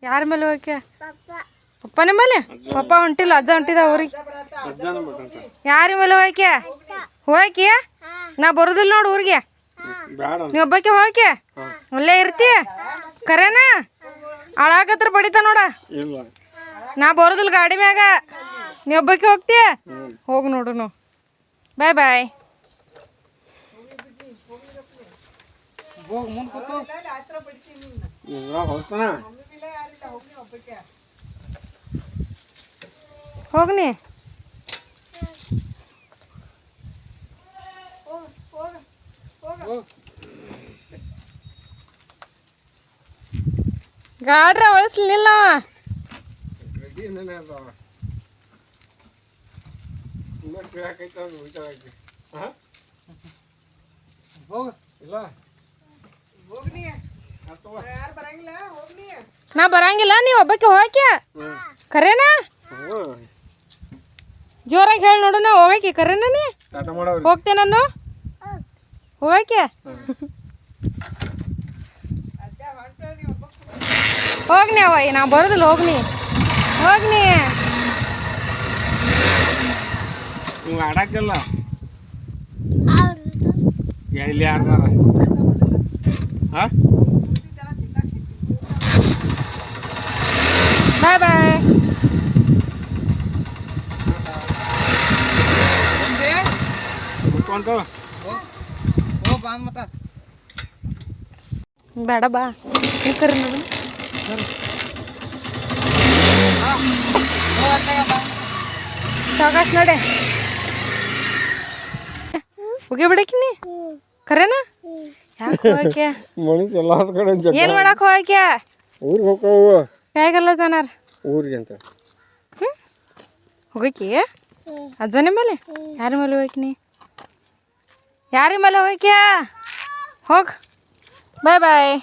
ಯಾರ ಮೇಲೆ ಹೋಗ್ಯ ಪಪ್ಪನ ಮೇಲೆ ಪಪ್ಪ ಹೊಂಟಿಲ್ಲ ಅಜ್ಜ ಹೊಂಟಿದ ಊರಿಗೆ ಯಾರ ಮೇಲೆ ಹೋಗ್ಯ ಹೋಗ್ಯ ನಾ ಬರೋದಿಲ್ಲ ನೋಡು ಊರಿಗೆ ನೀ ಒಬ್ಬಕ್ಕೆ ಹೋಗ್ಯ ಅಲ್ಲೇ ಇರ್ತಿ ಕರೇನ ಅಳಾಕತ್ರ ಬಡಿತ ನೋಡ ನಾ ಬರೋದಿಲ್ಲ ಗಾಡಿ ಮ್ಯಾಗ ನೀ ಒಬ್ಬಕ್ಕೆ ಹೋಗ್ತೀಯ ಹೋಗಿ ನೋಡುನು ಬಾಯ್ ಬಾಯ್ ಹೋಗ್ನಿ ಗಾಡ್ರ ಒಳಸ್ಲಿಲ್ಲ ನಾ ಬರಂಗಿಲ್ಲ ನೀ ಒಬ್ಬಕ್ಕೆ ಹೋಗ್ಯ ಕರೇನಾ ಜೋರಾಗಿ ಹೇಳಿ ನೋಡು ನಾ ಹೋಗಕ್ಕೆ ಕರೇನ ನೀ ಹೋಗ್ತೇ ನಾನು ಹೋಗಕ್ಕೆ ಹೋಗ್ನಿ ಅವ ನಾ ಬರೋದಿಲ್ಲ ಹೋಗ್ನಿ ಹೋಗ್ನಿ ನೀವು ಆಡಕ್ಕಿಲ್ಲ ಎಲ್ಲಿ ಆಡ್ತಾರ ಬಾಯ್ ಬಾಯ್ ಬೇಡ ಬಾ ಕರಿ ನೋಡು ಸಾಕಾಸ್ ನಡೆ ಹೋಗಿ ಬಿಡಕಿನಿ ಕರೇನಾ ಯಾಕೆ ಹೋಗಕ್ಕೆ ಏನ್ ಮಾಡಕ್ ಹೋಗಕ್ಕೆ ಊರಿಗೆ ಹೋಗವು ಹೇಗಲ್ಲ ಜನಾರ್ ಊರಿಗೆ ಅಂತ ಹೋಗಕ್ಕೆ ಅಜ್ಜನ ಮೇಲೆ ಯಾರ ಮೇಲೆ ಹೋಗಕ್ನಿ ಯಾರ ಮೇಲೆ ಹೋಗಕ್ಯಾ ಹೋಗ್ ಬಾಯ್ ಬಾಯ್